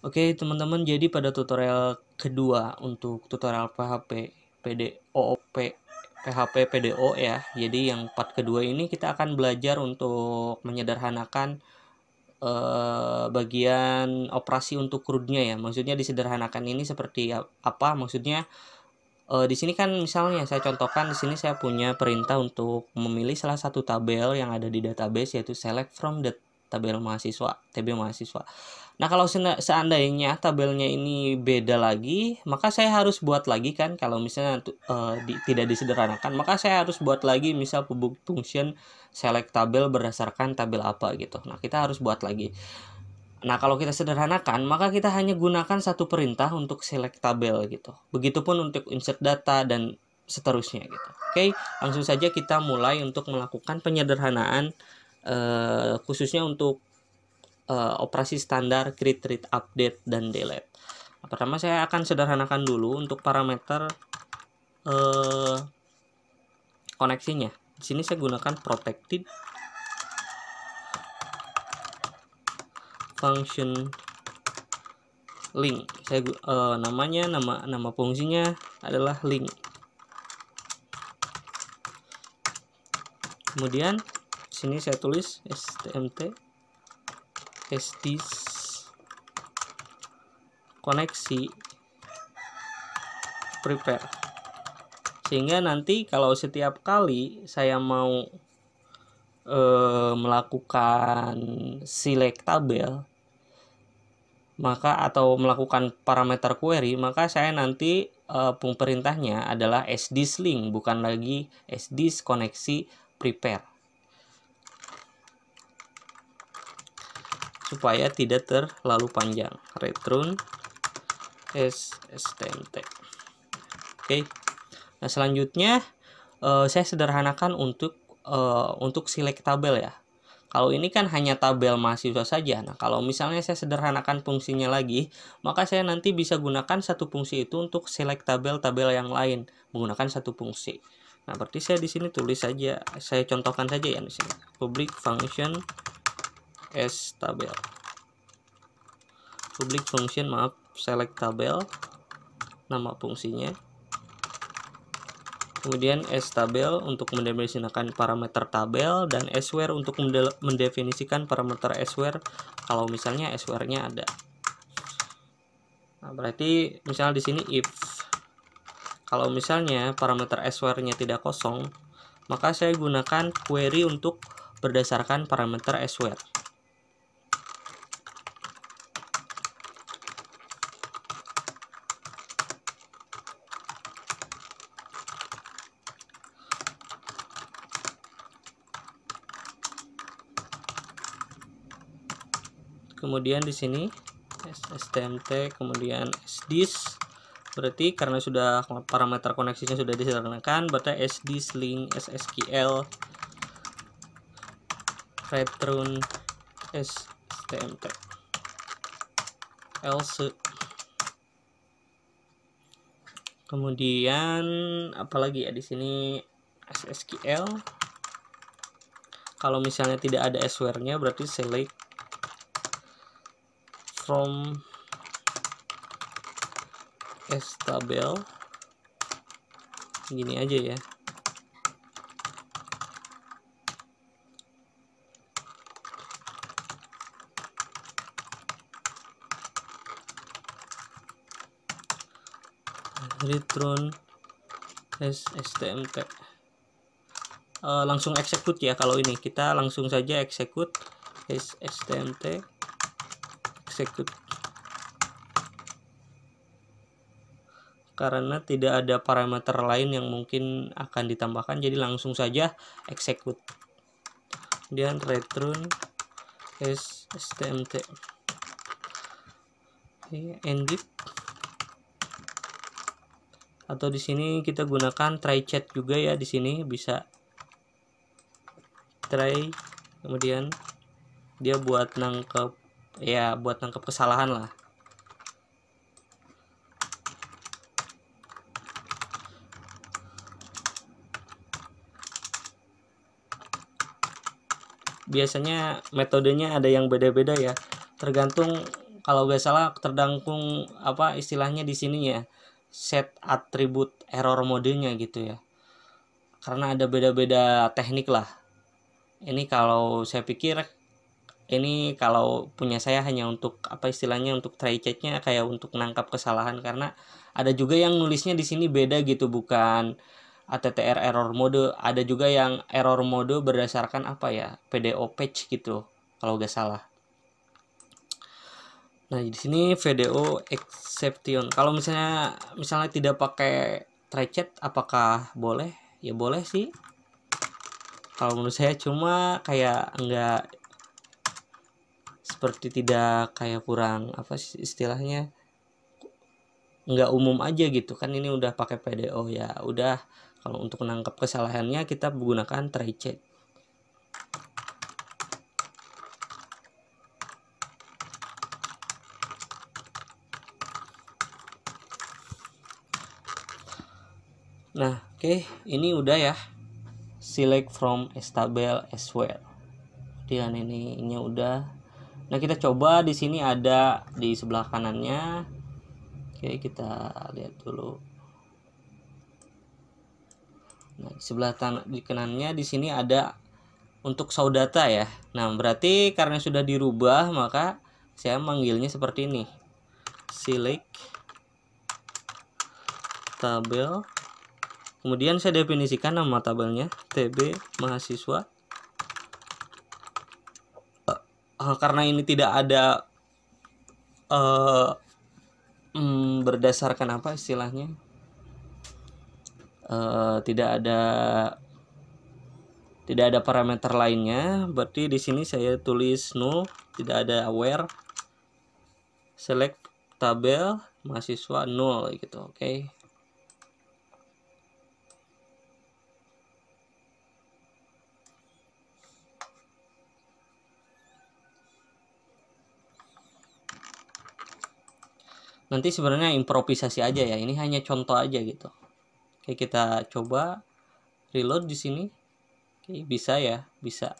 Oke teman-teman, jadi pada tutorial kedua untuk tutorial PHP PDOOP PHP PDO ya. Jadi yang part kedua ini kita akan belajar untuk menyederhanakan bagian operasi untuk CRUD-nya ya. Maksudnya disederhanakan ini seperti apa? Maksudnya di sini kan misalnya saya contohkan, di sini saya punya perintah untuk memilih salah satu tabel yang ada di database, yaitu select from the tabel mahasiswa, TB mahasiswa. Nah, kalau seandainya tabelnya ini beda lagi, maka saya harus buat lagi kan. Kalau misalnya tidak disederhanakan, maka saya harus buat lagi misal public function select tabel berdasarkan tabel apa gitu. Nah, kita harus buat lagi. Nah, kalau kita sederhanakan, maka kita hanya gunakan satu perintah untuk select tabel gitu. Begitupun untuk insert data dan seterusnya gitu. Oke, langsung saja kita mulai untuk melakukan penyederhanaan khususnya untuk operasi standar create, read, update, dan delete. Nah, pertama saya akan sederhanakan dulu untuk parameter koneksinya. Di sini saya gunakan protected function link. Saya namanya nama fungsinya adalah link. Kemudian sini saya tulis stmt sdis koneksi prepare, sehingga nanti kalau setiap kali saya mau melakukan select tabel maka atau melakukan parameter query, maka saya nanti perintahnya adalah sdis link, bukan lagi sdis koneksi prepare, supaya tidak terlalu panjang. Return stmt. Oke. Nah, selanjutnya saya sederhanakan untuk select tabel ya. Kalau ini kan hanya tabel mahasiswa saja. Nah, kalau misalnya saya sederhanakan fungsinya lagi, maka saya nanti bisa gunakan satu fungsi itu untuk select tabel-tabel yang lain menggunakan satu fungsi. Nah, berarti saya di sini tulis saja, saya contohkan saja ya di sini. Public function tabel. Public function select tabel, nama fungsinya. Kemudian tabel untuk mendefinisikan parameter tabel, dan where untuk mendefinisikan parameter where kalau misalnya where-nya ada. Nah, berarti misalnya di sini if kalau misalnya parameter where-nya tidak kosong, maka saya gunakan query untuk berdasarkan parameter where. Kemudian di sini stmt kemudian sdis, berarti karena sudah parameter koneksinya sudah disederhanakan, berarti sdis link ssql return stmt else. Kemudian apalagi ya di sini ssql. Kalau misalnya tidak ada where-nya, berarti select from tabel, gini aja ya. Return stmt. Langsung execute ya. Kalau ini kita langsung saja execute stmt execute, karena tidak ada parameter lain yang mungkin akan ditambahkan, jadi langsung saja execute. Kemudian return stmt ended, atau di sini kita gunakan try chat juga ya. Di sini bisa try, kemudian dia buat nangkep kesalahan lah. Biasanya metodenya ada yang beda-beda ya, tergantung kalau nggak salah terdampung apa istilahnya di sini ya, set atribut error modenya gitu ya, karena ada beda-beda teknik lah. Ini kalau saya pikir ini kalau punya saya hanya untuk apa istilahnya untuk try checknya, kayak untuk nangkap kesalahan, karena ada juga yang nulisnya di sini beda gitu, bukan ATTR error mode, ada juga yang error mode berdasarkan apa ya, VDO patch gitu kalau nggak salah. Nah di sini VDO exception, kalau misalnya tidak pakai try check apakah boleh? Ya boleh sih kalau menurut saya, cuma kayak enggak, seperti tidak kayak kurang apa sih istilahnya, nggak umum aja gitu kan. Ini udah pakai PDO ya udah, kalau untuk menangkap kesalahannya kita menggunakan try check. Nah oke, ini udah ya, select from table as well. Kemudian ininya udah. Nah kita coba di sini ada di sebelah kanannya. Oke kita lihat dulu. Nah di sebelah di kanannya di sini ada untuk show data ya. Nah berarti karena sudah dirubah maka saya manggilnya seperti ini, select tabel, kemudian saya definisikan nama tabelnya TB mahasiswa. Karena ini tidak ada berdasarkan apa istilahnya, tidak ada parameter lainnya, berarti di sini saya tulis null, tidak ada where, select tabel mahasiswa null gitu. Oke. Nanti sebenarnya improvisasi aja ya, ini hanya contoh aja gitu. Oke kita coba reload di sini. Oke bisa ya, bisa.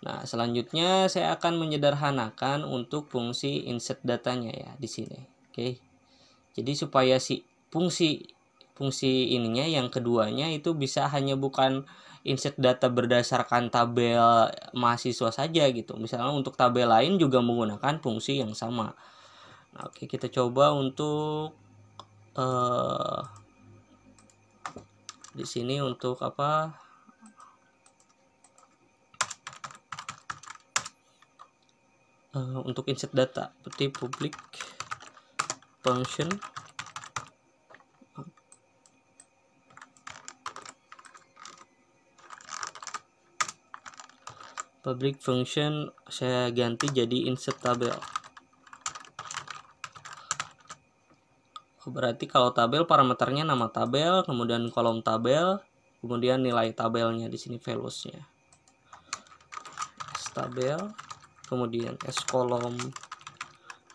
Nah selanjutnya saya akan menyederhanakan untuk fungsi insert datanya ya di sini. Oke, jadi supaya si fungsi ininya yang keduanya itu bisa hanya bukan insert data berdasarkan tabel mahasiswa saja gitu. Misalnya untuk tabel lain juga menggunakan fungsi yang sama. Nah, oke kita coba untuk di sini untuk apa? Untuk insert data seperti public function saya ganti jadi insert tabel. Berarti kalau tabel parameternya nama tabel, kemudian kolom tabel, kemudian nilai tabelnya di sini values-nya. S tabel, kemudian S kolom,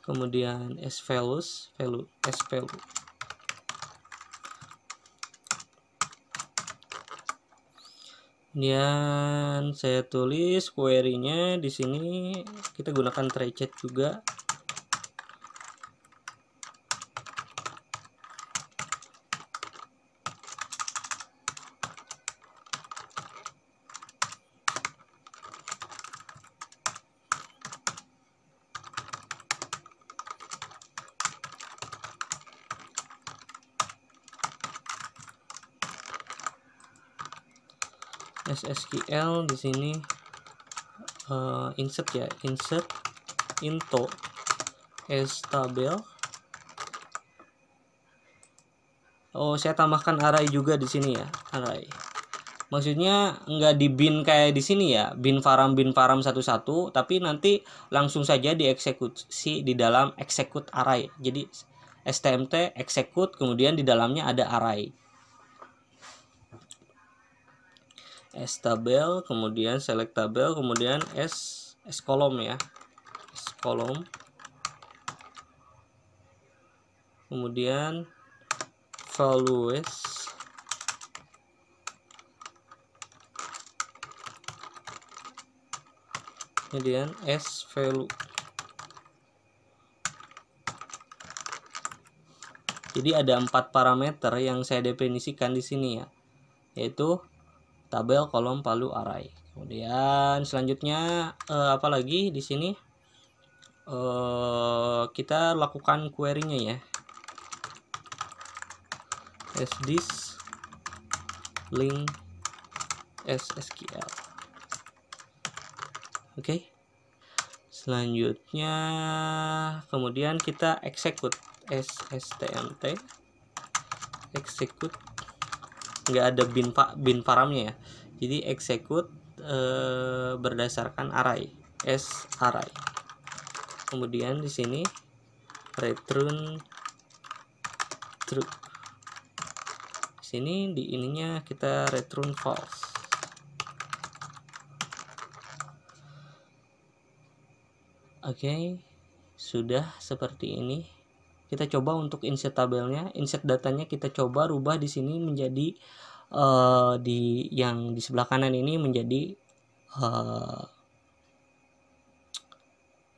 kemudian S values, S value. Kemudian saya tulis query-nya di sini kita gunakan try check juga. SSQL di sini insert ya, insert into S tabel. Oh saya tambahkan array juga di sini ya, array. Maksudnya nggak di bin kayak di sini ya, bin faram satu-satu, tapi nanti langsung saja dieksekusi di dalam execute array. Jadi stmt execute, kemudian di dalamnya ada array. S tabel, kemudian select tabel, kemudian S kolom ya, S kolom, kemudian values, kemudian S value. Jadi ada 4 parameter yang saya definisikan di sini ya, yaitu tabel, kolom, palu, array. Kemudian selanjutnya apa lagi di sini? Kita lakukan query-nya ya. This link SQL. Oke. Selanjutnya kemudian kita execute SSTMT execute, nggak ada bin paramnya ya, jadi execute berdasarkan array array. Kemudian di sini return true, di sini di ininya kita return false. Oke, sudah seperti ini. Kita coba untuk insert tabelnya, insert datanya kita coba rubah di sini menjadi di yang di sebelah kanan ini menjadi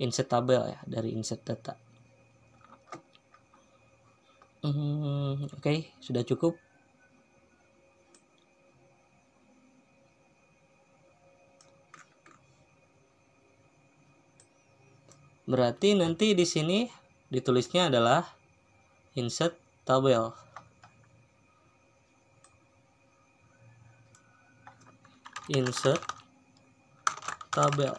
insert tabel ya, dari insert data. Oke, sudah cukup. Berarti nanti di sini ditulisnya adalah insert tabel. Insert tabel.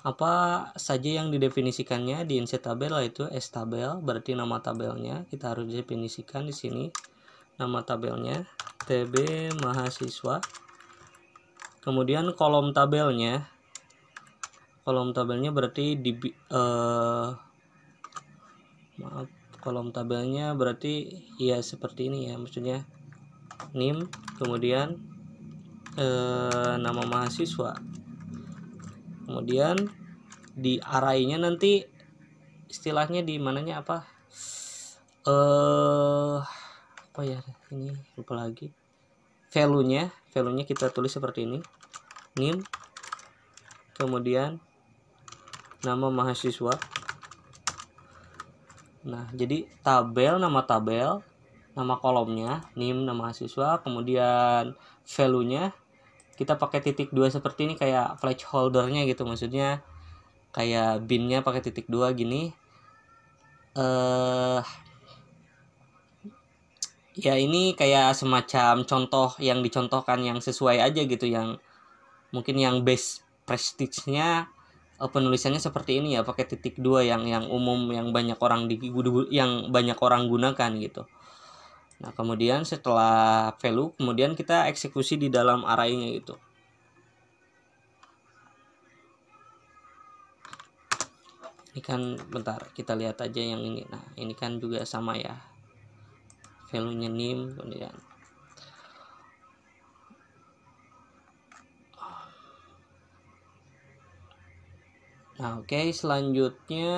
Apa saja yang didefinisikannya di insert tabel, yaitu stabel, berarti nama tabelnya kita harus definisikan di sini. Nama tabelnya TB mahasiswa. Kemudian kolom tabelnya berarti di kolom tabelnya berarti ya seperti ini ya, maksudnya NIM, kemudian nama mahasiswa, kemudian di array-nya nanti istilahnya di mananya apa ya, ini lupa lagi, value-nya kita tulis seperti ini, NIM, kemudian nama mahasiswa. Nah, jadi tabel, nama kolomnya, NIM, nama mahasiswa, kemudian value-nya kita pakai titik 2 seperti ini, kayak placeholder-nya gitu, maksudnya kayak bin-nya pakai titik 2 gini. Ya ini kayak semacam contoh yang dicontohkan yang sesuai aja gitu, yang mungkin yang base prestige-nya penulisannya seperti ini ya, pakai titik 2 yang umum, yang banyak orang gunakan gitu. Nah, kemudian setelah value, kemudian kita eksekusi di dalam array-nya gitu. Ini kan bentar, kita lihat aja yang ini. Nah, ini kan juga sama ya. Value-nya NIM, kemudian nah, oke, selanjutnya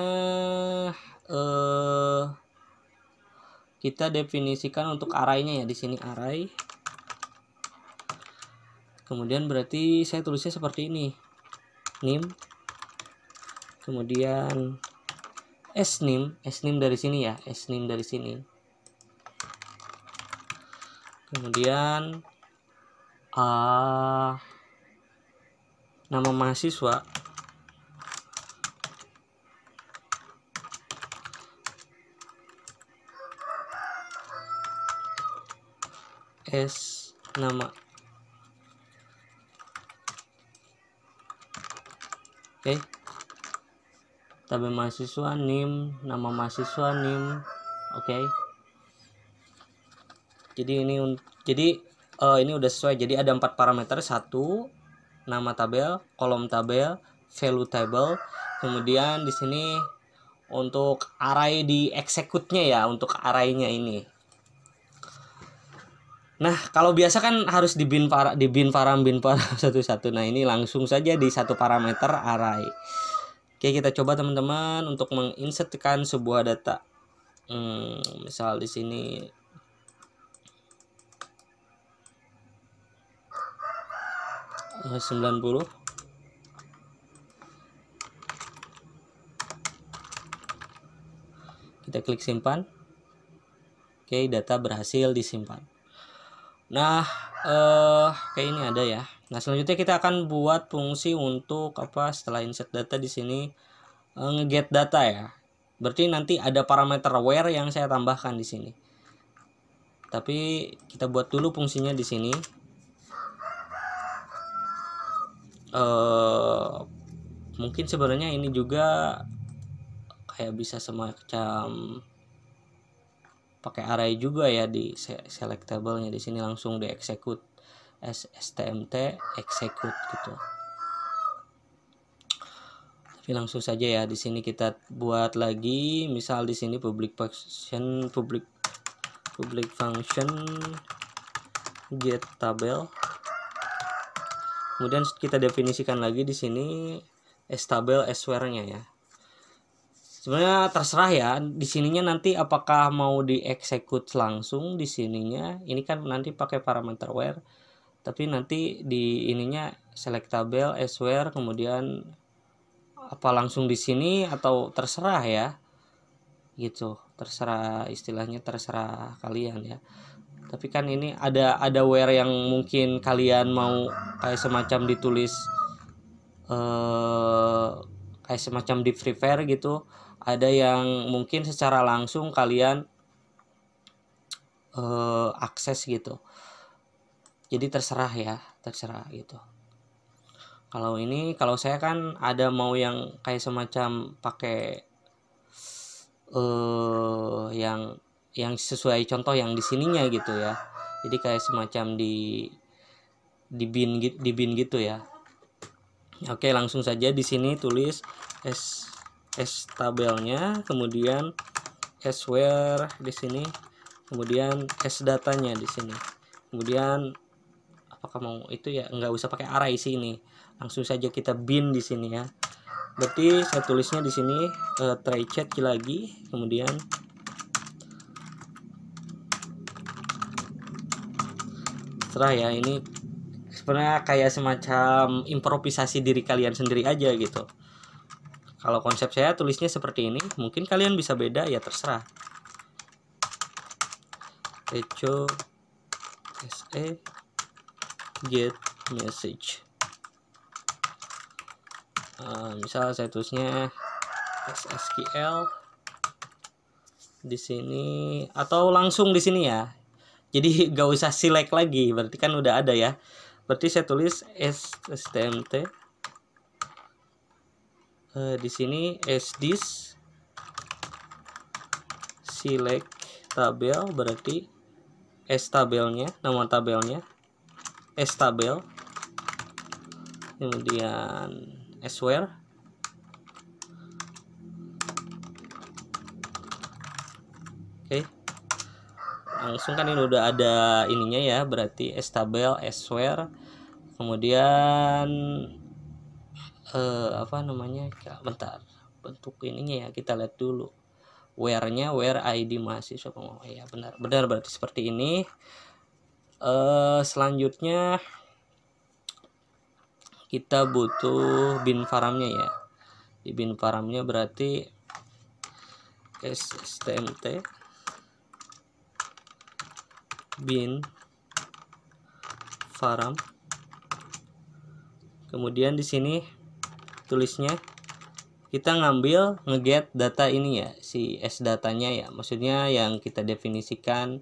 kita definisikan untuk array-nya ya, di sini array. Kemudian berarti saya tulisnya seperti ini. NIM. Kemudian sNIM dari sini ya, sNIM dari sini. Kemudian nama mahasiswa, nama. Oke. Tabel mahasiswa, NIM, nama mahasiswa, NIM. Oke. Jadi ini udah sesuai. Jadi ada 4 parameter, 1 nama tabel, kolom tabel, value table. Kemudian di sini untuk array di execute-nya ya, untuk array-nya ini. Nah, kalau biasa kan harus di bin param satu-satu. Nah, ini langsung saja di satu parameter array. Oke, kita coba teman-teman untuk menginsertkan sebuah data. Misal di sini 90. Kita klik simpan. Oke, data berhasil disimpan. Nah, kayak ini ada ya. Nah, selanjutnya kita akan buat fungsi untuk apa setelah insert data di sini, nge-get data ya. Berarti nanti ada parameter where yang saya tambahkan di sini. Tapi kita buat dulu fungsinya di sini. Mungkin sebenarnya ini juga kayak bisa semacam pakai array juga ya di selectable-nya. Di sini langsung di execute stmt execute gitu. Tapi langsung saja ya, di sini kita buat lagi, misal di sini public function get tabel. Kemudian kita definisikan lagi di sini tabel where-nya ya. Sebenarnya terserah ya, di sininya nanti apakah mau di-execute langsung di sininya. Ini kan nanti pakai parameter where. Tapi nanti di ininya selectable where, kemudian apa langsung di sini atau terserah ya. Gitu, terserah, istilahnya terserah kalian ya. Tapi kan ini ada where yang mungkin kalian mau kayak semacam ditulis kayak semacam di prepare gitu. Ada yang mungkin secara langsung kalian akses gitu. Jadi terserah ya, terserah gitu. Kalau ini, kalau saya kan ada mau yang kayak semacam pakai yang sesuai contoh yang di sininya gitu ya. Jadi kayak semacam di bin gitu ya. Oke, langsung saja di sini tulis tabelnya, kemudian where di sini, kemudian datanya di sini. Kemudian apakah mau itu ya, nggak usah pakai array sih ini. Langsung saja kita bin di sini ya. Berarti saya tulisnya di sini try check lagi, kemudian terserah ya, ini sebenarnya kayak semacam improvisasi diri kalian sendiri aja gitu. Kalau konsep saya tulisnya seperti ini, mungkin kalian bisa beda ya, terserah. Echo get message. Misal saya tulisnya SQL di sini atau langsung di sini ya. Jadi gak usah select lagi, berarti kan udah ada ya. Berarti saya tulis stmt di sini this select tabel, berarti tabelnya, nama tabelnya tabel, kemudian where, oke. Langsung kan ini udah ada ininya ya, berarti tabel where, kemudian apa namanya, bentar, bentuk ininya ya kita lihat dulu, where-nya where ID mahasiswa. Ya benar berarti seperti ini. Selanjutnya kita butuh bin paramnya ya. Di bin paramnya berarti stmt bin param, kemudian di sini tulisnya kita ngambil ngeget data ini ya, si datanya ya, maksudnya yang kita definisikan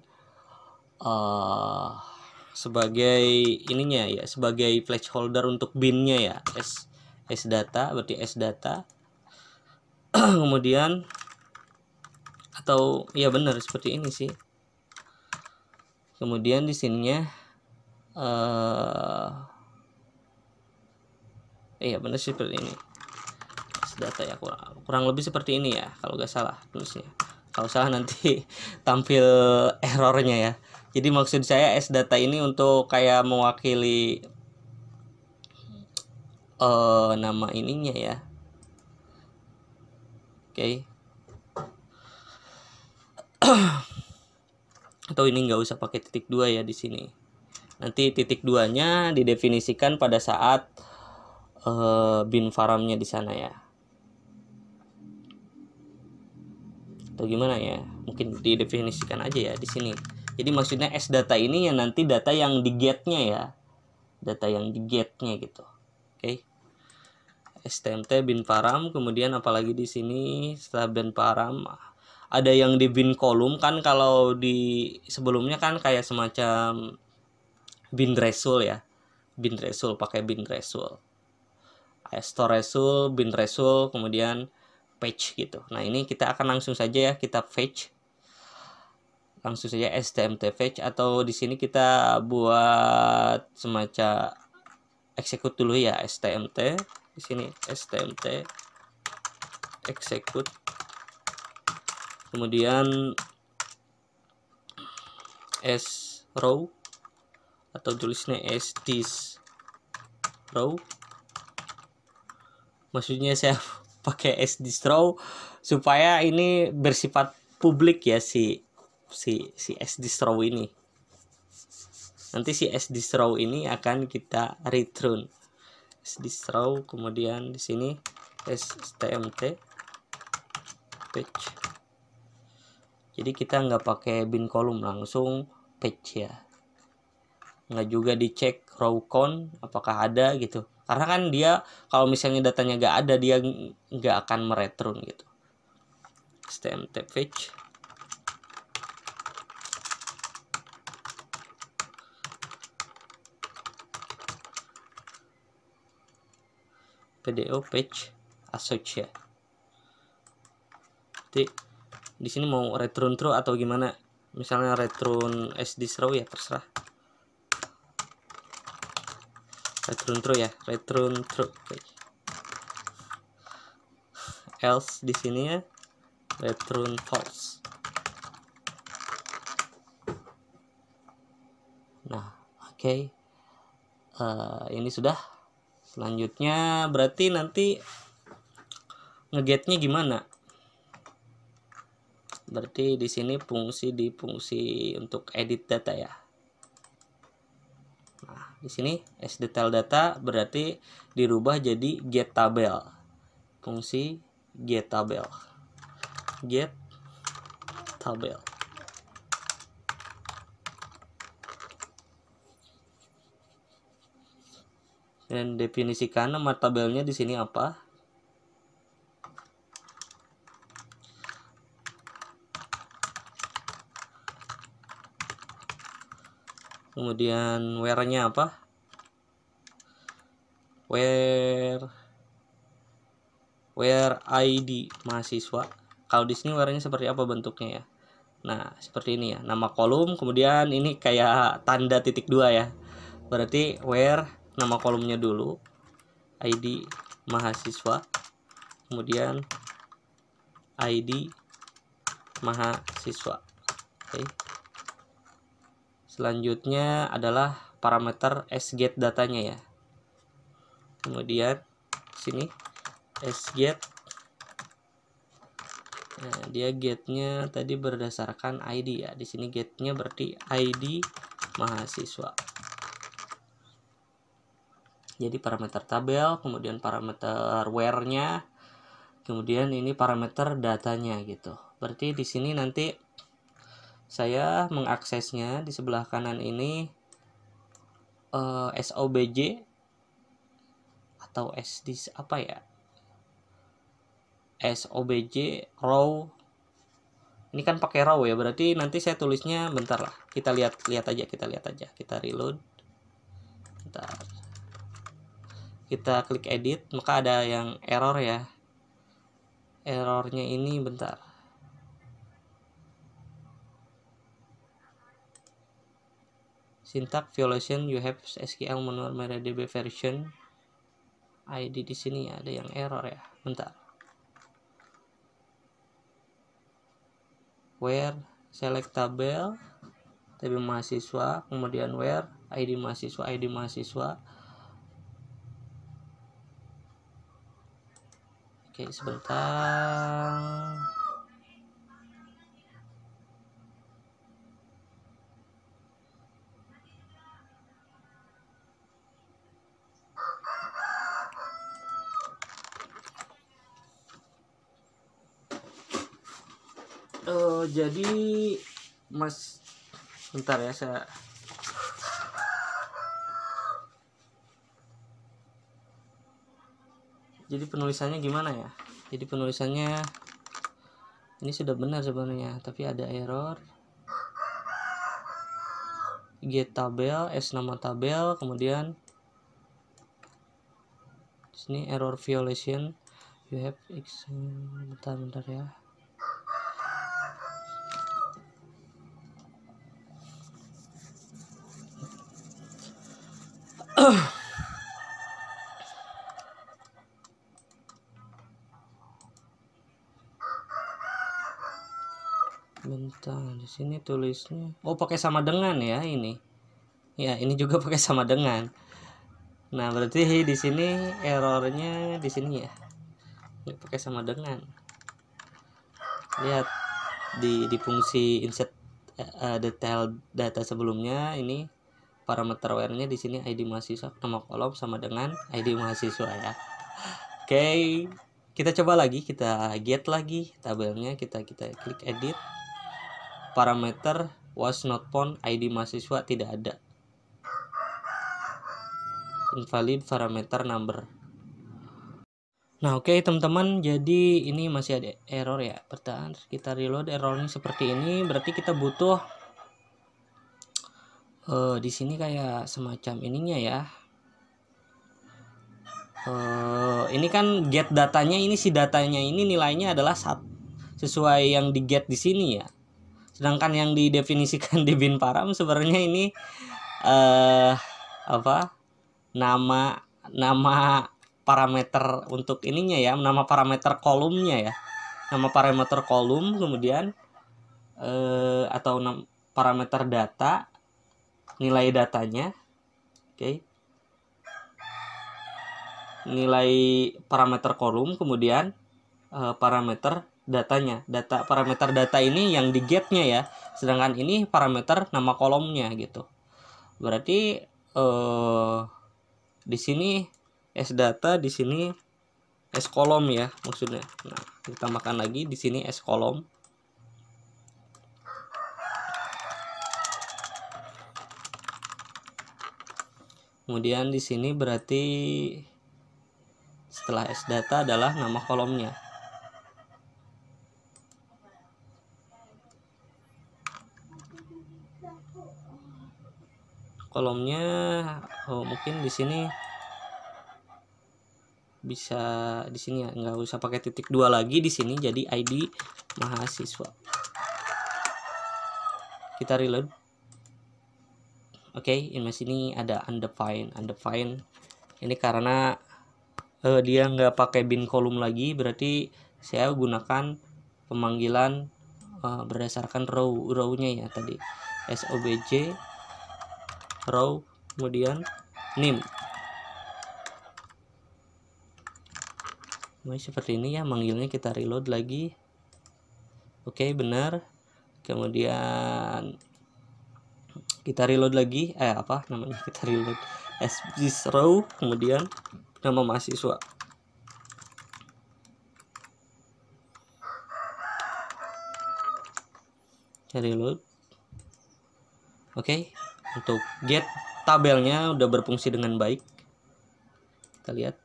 sebagai ininya ya, sebagai placeholder untuk binnya ya, data, berarti data. Kemudian atau ya benar seperti ini sih. Kemudian di sininya iya benar sih seperti ini, data ya, kurang lebih seperti ini ya kalau nggak salah tulisnya. Kalau salah nanti tampil errornya ya. Jadi maksud saya data ini untuk kayak mewakili nama ininya ya. Oke. Atau ini nggak usah pakai titik 2 ya di sini. Nanti titik 2-nya didefinisikan pada saat bin paramnya di sana ya. atau gimana ya, mungkin didefinisikan aja ya di sini. Jadi maksudnya S data ini yang nanti data yang di get-nya ya, data yang di get-nya gitu. Oke. STMT bin param, kemudian apalagi di sini setelah bin param ada yang di bin kolom kan, kalau di sebelumnya kan kayak semacam bin resul ya, bin resul pakai bin resul, store resul, bin resul, kemudian page gitu. Nah ini kita akan langsung saja ya, kita fetch langsung saja STMT fetch, atau di sini kita buat semacam execute dulu ya, STMT di sini STMT execute, kemudian s row atau tulisnya s this row, maksudnya saya pakai s this row supaya ini bersifat publik ya, si s this row ini. Nanti si s this row ini akan kita return s this row, kemudian di sini STMT page. Jadi kita nggak pakai bin kolom, langsung page ya, nggak juga dicek row count apakah ada gitu, karena kan dia kalau misalnya datanya nggak ada, dia nggak akan mereturn gitu. STMT page PDO page associate. Jadi di sini mau return true atau gimana, misalnya return s this row ya terserah, return true ya, return true. Else di sini ya return false. Nah oke. Ini sudah. Selanjutnya berarti nanti ngegetnya gimana? Berarti di sini fungsi untuk edit data ya. Nah, di sini sdetail data berarti dirubah jadi get tabel. Fungsi get tabel. Get tabel. Dan definisikan nama tabelnya di sini apa? Kemudian where-nya apa? Where ID mahasiswa. Kalau di sini where-nya seperti apa bentuknya ya? Nah, seperti ini ya. Nama kolom, kemudian ini kayak tanda titik 2 ya. Berarti where nama kolomnya dulu, ID mahasiswa, kemudian ID mahasiswa. Oke. Selanjutnya adalah parameter sget datanya ya. Kemudian sini sget. Nah, dia getnya tadi berdasarkan ID ya. Di sini getnya berarti ID mahasiswa. Jadi parameter tabel, kemudian parameter where-nya, kemudian ini parameter datanya gitu. Berarti di sini nanti saya mengaksesnya di sebelah kanan ini SOBJ atau SD apa ya? SOBJ row. Ini kan pakai row ya, berarti nanti saya tulisnya bentar lah. Kita lihat aja. Kita reload. Bentar. Kita klik edit, maka ada yang error ya. Errornya ini bentar. Syntax violation, you have SQL manual MariaDB version. ID di sini ada yang error ya. Bentar. Where select tabel mahasiswa, kemudian where ID mahasiswa. Oke, sebentar. Jadi Mas, bentar ya, jadi penulisannya gimana ya? Jadi penulisannya ini sudah benar sebenarnya, tapi ada error. Get tabel, S nama tabel, kemudian sini error violation, you have bentar ya. Bentar, di sini tulisnya pakai sama dengan ya ini. Ya, ini juga pakai sama dengan. Nah, berarti di sini errornya di sini ya. Ini pakai sama dengan. Lihat di fungsi insert detail data sebelumnya, ini parameter where-nya di sini ID mahasiswa, nama kolom sama dengan ID mahasiswa ya. Oke, kita coba lagi, kita get lagi tabelnya, kita klik edit. Parameter was not found, ID mahasiswa tidak ada. Invalid parameter number. Nah, oke teman-teman, jadi ini masih ada error ya. Pertahan, kita reload, errornya seperti ini. Berarti kita butuh di sini kayak semacam ininya ya. Ini kan get datanya, ini si datanya ini nilainya adalah sesuai yang di get di sini ya. Sedangkan yang didefinisikan di bin param sebenarnya ini nama parameter untuk ininya ya, nama parameter kolomnya ya, nama parameter kolom, kemudian atau parameter data, nilai datanya, oke. Nilai parameter kolom, kemudian parameter datanya, parameter data ini yang di getnya ya, sedangkan ini parameter nama kolomnya gitu. Berarti di sini S data, di sini S kolom ya maksudnya. Nah, kita tambahkan lagi di sini S kolom. Kemudian di sini berarti setelah S data adalah nama kolomnya. Kolomnya mungkin di sini bisa di sini ya, nggak usah pakai titik 2 lagi di sini, jadi ID mahasiswa. Kita reload. Oke, ini sini ada undefined. Ini karena dia nggak pakai bin kolom lagi, berarti saya gunakan pemanggilan berdasarkan row-nya ya tadi, SOBJ row, kemudian name. Nah, seperti ini ya manggilnya. Kita reload lagi. Oke, benar. Kemudian kita reload lagi, kita reload as this row, kemudian nama mahasiswa. Kita reload. Oke, untuk get tabelnya udah berfungsi dengan baik. Kita lihat,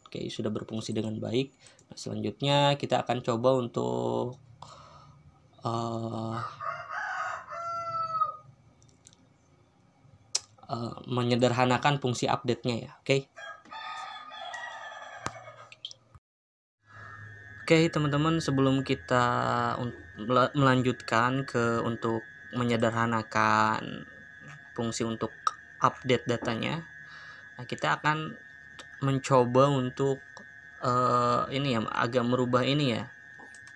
oke, sudah berfungsi dengan baik. Nah, selanjutnya kita akan coba untuk menyederhanakan fungsi update-nya ya. Oke, teman-teman, sebelum kita melanjutkan untuk menyederhanakan fungsi untuk update datanya, nah, kita akan mencoba untuk ini ya, agak merubah ini ya.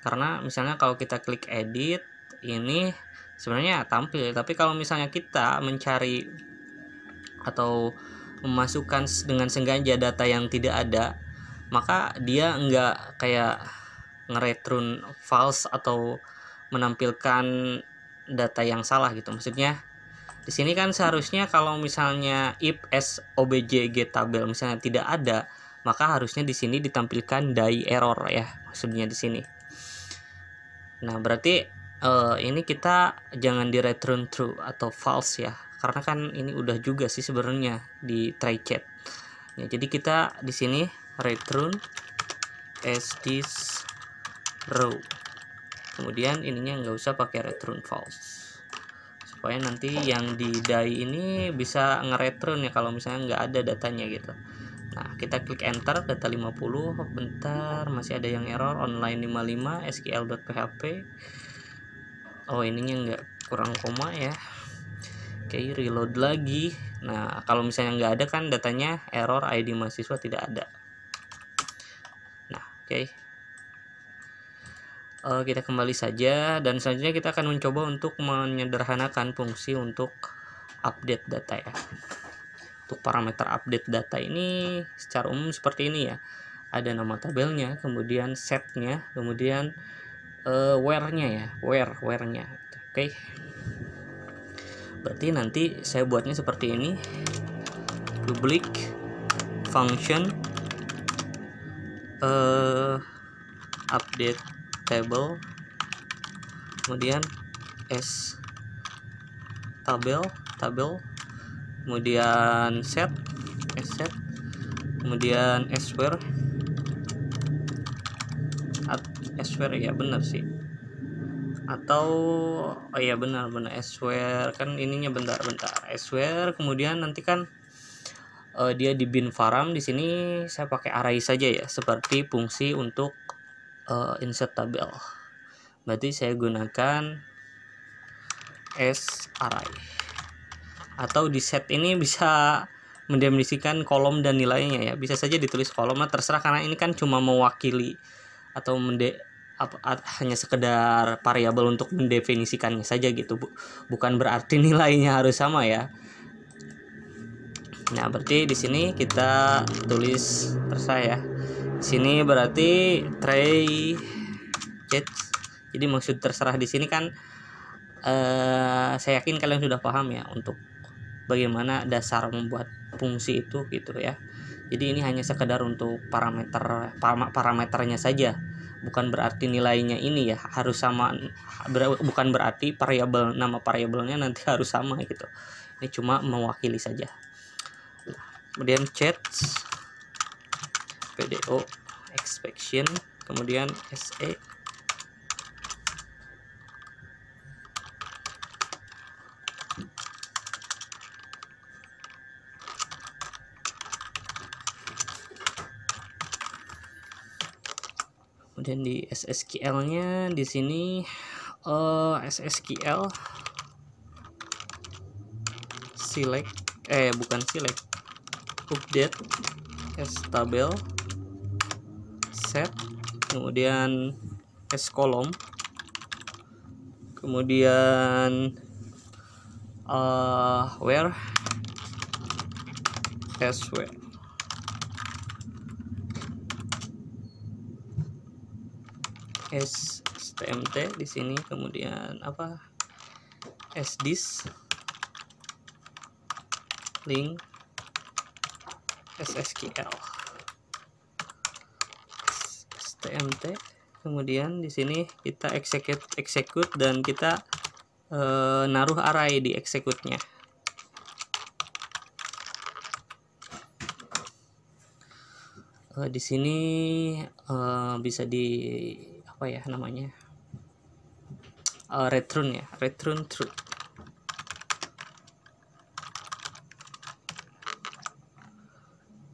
Karena misalnya kalau kita klik edit, ini sebenarnya tampil, tapi kalau misalnya kita mencari atau memasukkan dengan sengaja data yang tidak ada, maka dia nggak kayak nge-return false atau menampilkan data yang salah gitu. Maksudnya di sini kan seharusnya kalau misalnya if s obj get tabel misalnya tidak ada, maka harusnya di sini ditampilkan die error ya, maksudnya di sini. Nah, berarti ini kita jangan di return true atau false ya, karena kan ini udah juga sih sebenarnya di try catch ya. Jadi kita di sini return as this row, kemudian ininya nggak usah pakai return false, supaya nanti yang di die ini bisa nge-return ya kalau misalnya nggak ada datanya gitu. Nah, kita klik enter, data 50, bentar masih ada yang error, online 55 sql.php. Oh, ininya nggak, kurang koma ya. Oke, reload lagi. Nah, kalau misalnya nggak ada kan datanya error, ID mahasiswa tidak ada. Nah, oke. Kita kembali saja, dan selanjutnya kita akan mencoba untuk menyederhanakan fungsi untuk update data ya. Untuk parameter update data ini secara umum seperti ini ya. Ada nama tabelnya, kemudian setnya, kemudian where-nya ya, where-nya. Oke. Berarti nanti saya buatnya seperti ini. Public function update table, kemudian s tabel, kemudian set, kemudian swhere ya benar sih, atau oh iya benar swhere kan ininya, bentar swhere, kemudian nanti kan dia di bin varam. Di sini saya pakai array saja ya, seperti fungsi untuk insert tabel. Berarti saya gunakan array, atau di set ini bisa mendefinisikan kolom dan nilainya ya, bisa saja ditulis kolom, terserah, karena ini kan cuma mewakili atau hanya sekedar variabel untuk mendefinisikannya saja gitu, bukan berarti nilainya harus sama ya. Nah, berarti di sini kita tulis terserah ya. Di sini berarti try catch. Jadi maksud terserah di sini kan saya yakin kalian sudah paham ya untuk bagaimana dasar membuat fungsi itu gitu ya. Jadi ini hanya sekedar untuk parameternya saja, bukan berarti nilainya ini ya harus sama, bukan berarti nama variabelnya nanti harus sama gitu. Ini cuma mewakili saja. Kemudian chat pdo exception, kemudian se, kemudian di SSQL-nya di sini SSQL update tabel set, kemudian column, kemudian where stmt di sini, kemudian sdis link SSQL stmt, kemudian di sini kita execute dan kita naruh array di execute-nya. Di sini bisa di apa ya namanya, return true.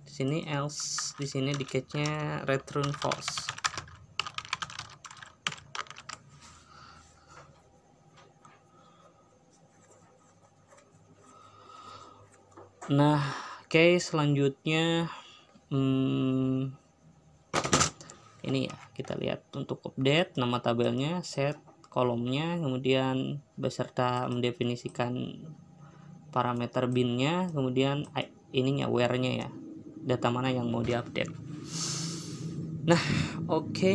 Di sini else, di sini di catch-nya return false. Nah, oke, selanjutnya ini ya, kita lihat untuk update nama tabelnya, set kolomnya, kemudian beserta mendefinisikan parameter binnya, kemudian ininya where-nya ya, data mana yang mau diupdate. Nah, oke,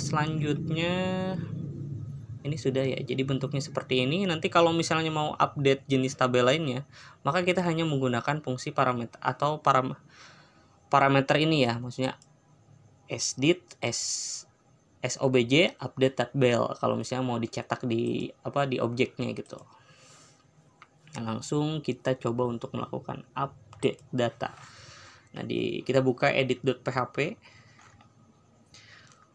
selanjutnya ini sudah ya, jadi bentuknya seperti ini. Nanti kalau misalnya mau update jenis tabel lainnya, maka kita hanya menggunakan fungsi parameter atau parameter ini ya, maksudnya sdit, SOBJ update tabel kalau misalnya mau dicetak di objeknya gitu. Nah, langsung kita coba untuk melakukan update data. Nah, kita buka edit.php.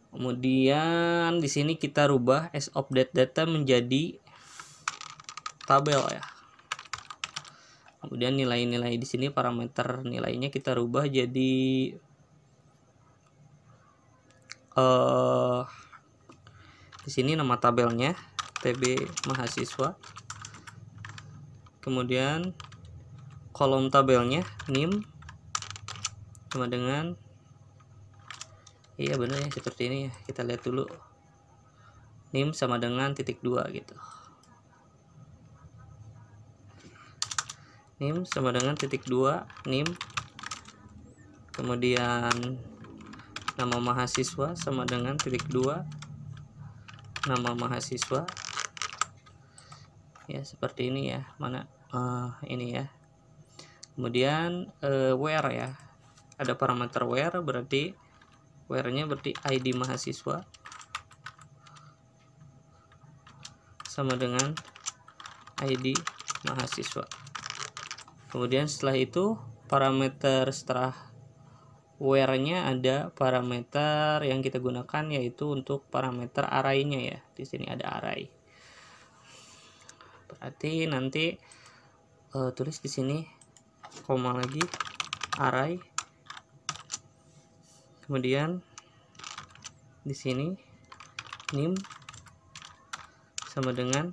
Kemudian di sini kita rubah SObject data menjadi tabel ya. Kemudian nilai-nilai di sini, parameter nilainya kita rubah jadi di sini nama tabelnya TB mahasiswa. Kemudian kolom tabelnya NIM sama dengan, iya benar ya, seperti ini ya. Kita lihat dulu, NIM sama dengan -2 gitu. NIM sama dengan -2 NIM. Kemudian nama mahasiswa sama dengan -2 nama mahasiswa. Ya, seperti ini ya. Mana ini ya. Kemudian where ya. Ada parameter where, berarti where-nya berarti ID mahasiswa sama dengan ID mahasiswa. Kemudian setelah itu parameter setelah where-nya ada parameter yang kita gunakan, yaitu untuk parameter array-nya ya. Di sini ada array. Berarti nanti tulis di sini koma lagi array. Kemudian di sini NIM sama dengan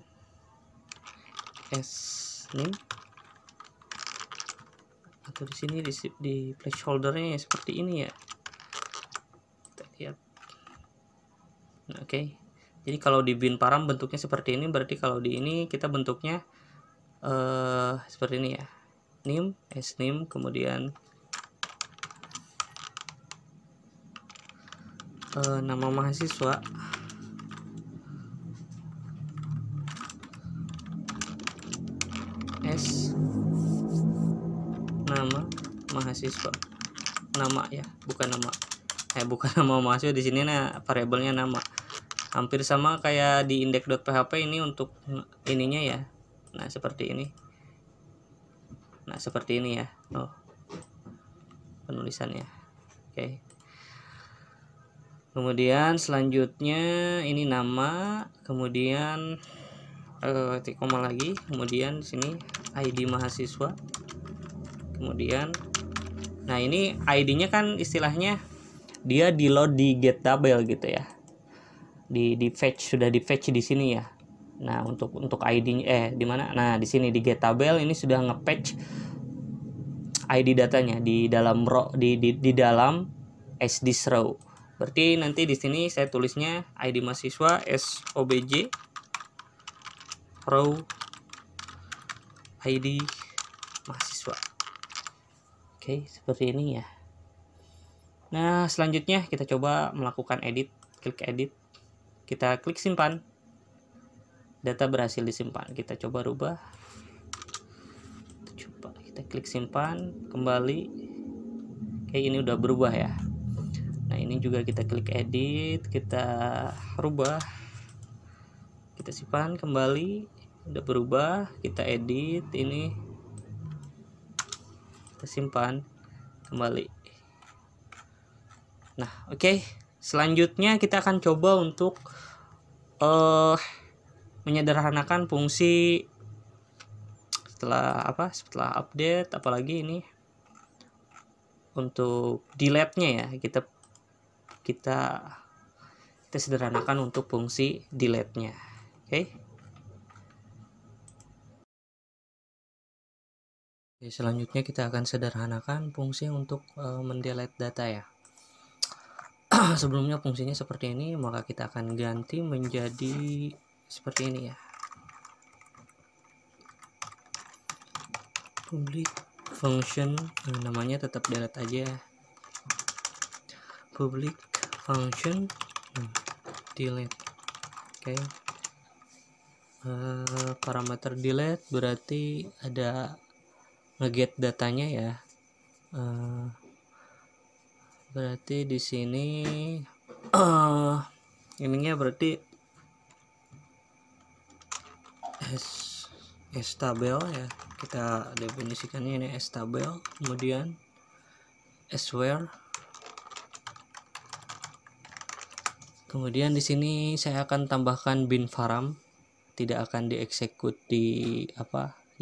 sNIM, atau di sini di placeholder-nya ya, seperti ini ya. Kita lihat. Nah, oke. Jadi kalau di bin param bentuknya seperti ini, berarti kalau di ini kita bentuknya seperti ini ya. NIM, sNIM, kemudian nama mahasiswa, S nama mahasiswa, nama ya, bukan nama mahasiswa. Di sini variabelnya nama. Hampir sama kayak di index.php ini untuk ininya ya. Nah, seperti ini. Nah, seperti ini ya. Penulisannya. Oke. Kemudian selanjutnya ini nama, kemudian koma lagi, kemudian di sini ID mahasiswa. Kemudian nah, ini ID-nya kan istilahnya dia di load di get tabel gitu ya. Di fetch, sudah di fetch di sini ya. Nah, untuk ID-nya di mana? Nah, di sini di get tabel ini sudah nge-patch ID datanya di dalam row, di dalam this row. Berarti nanti di sini saya tulisnya ID mahasiswa SOBJ row ID mahasiswa. Oke, seperti ini ya. Nah, selanjutnya kita coba melakukan edit. Klik edit, kita klik simpan. Data berhasil disimpan. Kita coba rubah. Kita klik simpan, kembali. Oke, ini udah berubah ya. Nah, ini juga kita klik edit, kita rubah. Kita simpan kembali, udah berubah. Kita edit ini, kita simpan kembali. Nah, oke. Selanjutnya kita akan coba untuk menyederhanakan fungsi setelah update, apalagi ini untuk delete-nya ya. Kita sederhanakan untuk fungsi delete-nya. Oke. Selanjutnya kita akan sederhanakan fungsi untuk mendelete data ya. Sebelumnya fungsinya seperti ini, maka kita akan ganti menjadi seperti ini ya. Public function, namanya tetap delete aja. Public function delete. Oke. Parameter delete berarti ada ngeget datanya ya. Berarti di sini ininya berarti S tabel ya, kita definisikannya ini S tabel, kemudian S where, kemudian di sini saya akan tambahkan bin param, tidak akan dieksekut di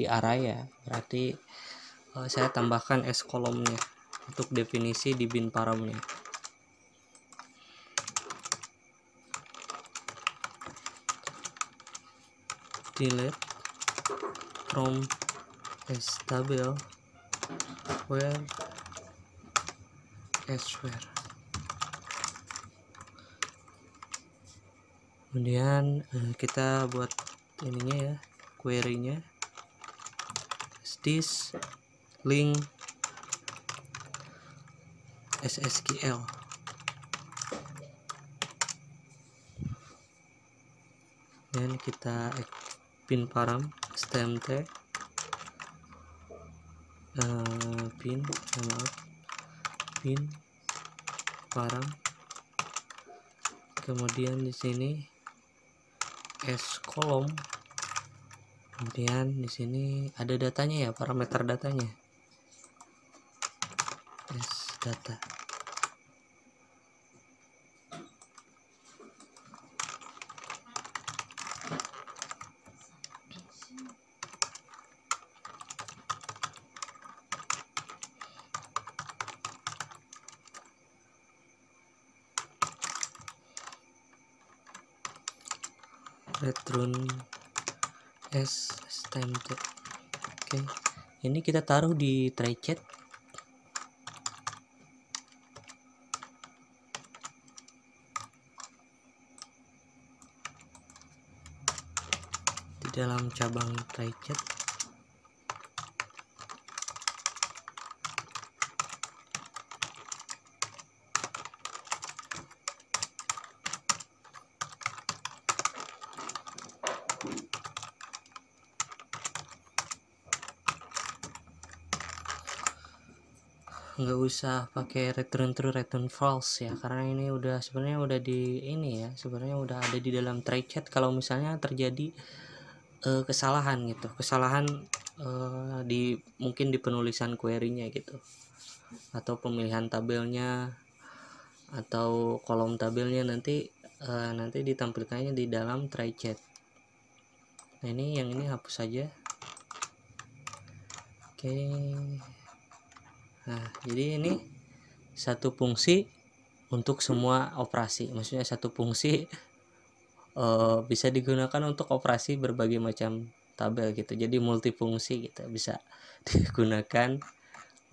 array ya, berarti saya tambahkan S kolomnya untuk definisi di bin paramnya. Delete from S tabel where S where. Kemudian kita buat ininya ya, query-nya this link SSQL. Dan kita bin param stmt bin param, kemudian di sini S kolom, kemudian di sini ada datanya ya, parameter datanya S data. Return S stmt. Oke, ini kita taruh di try chat. Di dalam cabang try chat. Nggak usah pakai return true return false ya, karena ini udah sebenarnya udah di ini ya, sebenarnya udah ada di dalam try chat. Kalau misalnya terjadi kesalahan gitu, kesalahan mungkin di penulisan query-nya gitu, atau pemilihan tabelnya atau kolom tabelnya, nanti ditampilkannya di dalam try chat. Nah ini yang ini hapus saja. Oke. Nah, jadi ini satu fungsi untuk semua operasi. Maksudnya satu fungsi bisa digunakan untuk operasi berbagai macam tabel gitu. Jadi multifungsi gitu, bisa digunakan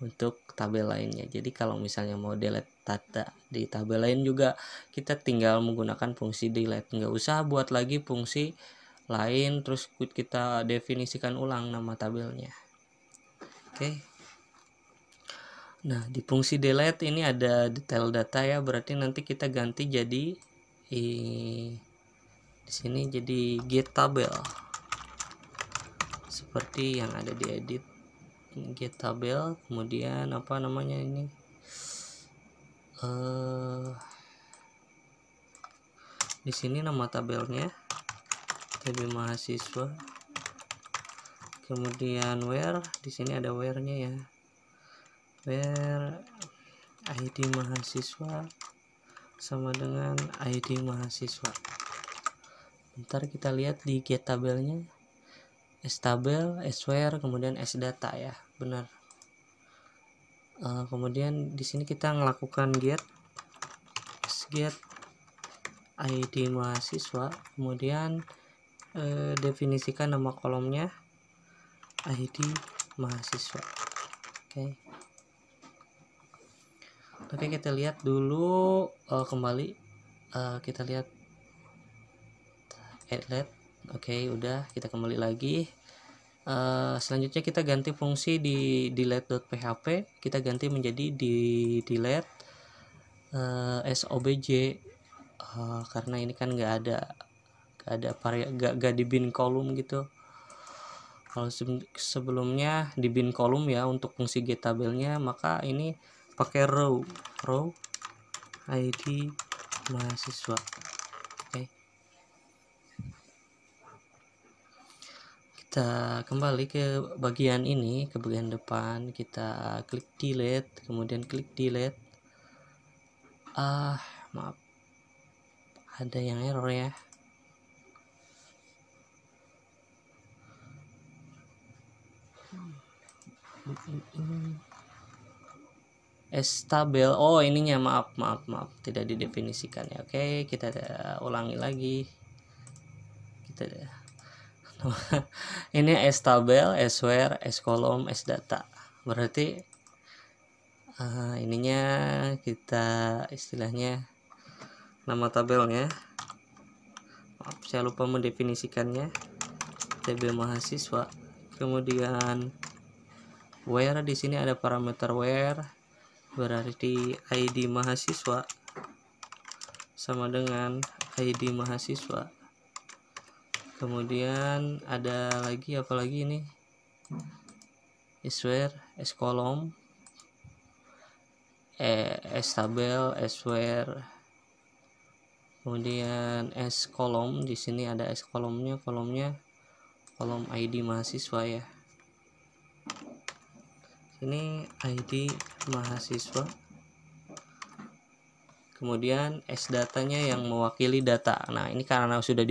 untuk tabel lainnya. Jadi kalau misalnya mau delete data di tabel lain juga, kita tinggal menggunakan fungsi delete. Nggak usah buat lagi fungsi lain terus kita definisikan ulang nama tabelnya. Oke. Nah, di fungsi delete ini ada detail data ya, berarti nanti kita ganti jadi di sini jadi get tabel. Seperti yang ada di edit get tabel, kemudian apa namanya ini? Di sini nama tabelnya TB mahasiswa. Kemudian where, di sini ada where-nya ya. Where ID mahasiswa sama dengan ID mahasiswa. Bentar kita lihat di get tabelnya, S tabel, S where, kemudian S data ya, benar. Kemudian di sini kita melakukan get ID mahasiswa, kemudian definisikan nama kolomnya ID mahasiswa. Oke, kita lihat dulu kembali, kita lihat edit. Oke, udah, kita kembali lagi. Selanjutnya kita ganti fungsi di delete.php, kita ganti menjadi di delete sobj, karena ini kan nggak di bin kolom gitu. Kalau sebelumnya di bin kolom ya untuk fungsi get tabelnya, maka ini pakai row ID mahasiswa. kita kembali ke bagian ini, ke bagian depan, kita klik delete, kemudian klik delete. Maaf, ada yang error ya. Tabel, oh ininya, maaf tidak didefinisikan ya. Oke, kita ulangi lagi. Kita ini tabel, where, column, data. Berarti ininya kita istilahnya nama tabelnya. Maaf, saya lupa mendefinisikannya. TB mahasiswa. Kemudian where, di sini ada parameter where, berarti ID mahasiswa sama dengan ID mahasiswa. Kemudian ada lagi apalagi ini, where, column, tabel, where, kemudian column. Di sini ada kolomnya, kolom ID mahasiswa ya. Ini ID mahasiswa. Kemudian datanya yang mewakili data. Nah, ini karena sudah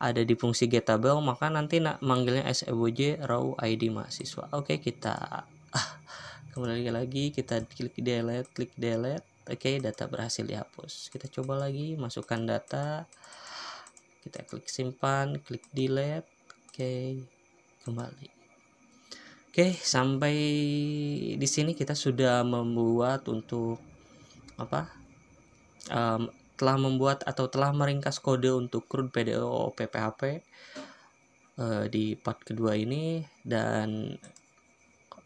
ada di fungsi getTabel, maka nanti manggilnya SEWJ raw ID mahasiswa. Oke, kita kembali lagi, kita klik delete. Oke, data berhasil dihapus. Kita coba lagi, masukkan data. Kita klik simpan, klik delete. Oke, kembali. Oke, sampai di sini kita sudah membuat untuk telah membuat atau telah meringkas kode untuk CRUD PDO PPHP di part kedua ini. Dan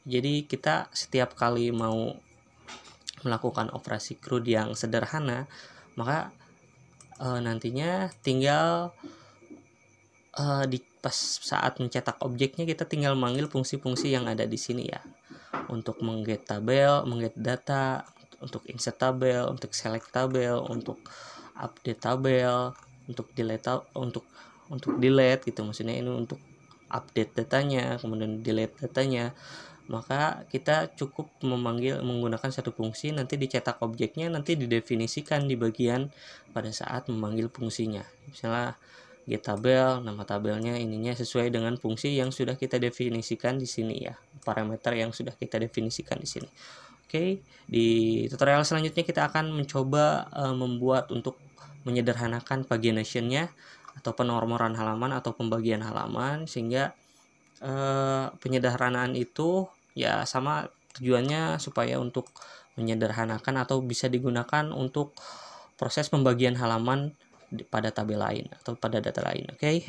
jadi kita setiap kali mau melakukan operasi CRUD yang sederhana, maka nantinya tinggal pas saat mencetak objeknya kita tinggal manggil fungsi-fungsi yang ada di sini ya, untuk mengget tabel, mengget data, untuk insert tabel, untuk select tabel, untuk update tabel, untuk delete, untuk delete gitu, maksudnya ini untuk update datanya, kemudian delete datanya. Maka kita cukup menggunakan satu fungsi, nanti dicetak objeknya, nanti didefinisikan di bagian pada saat memanggil fungsinya. Misalnya getTabel, nama tabelnya ininya sesuai dengan fungsi yang sudah kita definisikan di sini ya, parameter yang sudah kita definisikan di sini. Oke, di tutorial selanjutnya kita akan mencoba membuat untuk menyederhanakan paginationnya atau penormoran halaman atau pembagian halaman, sehingga penyederhanaan itu ya sama tujuannya supaya untuk menyederhanakan atau bisa digunakan untuk proses pembagian halaman pada tabel lain atau pada data lain. Oke.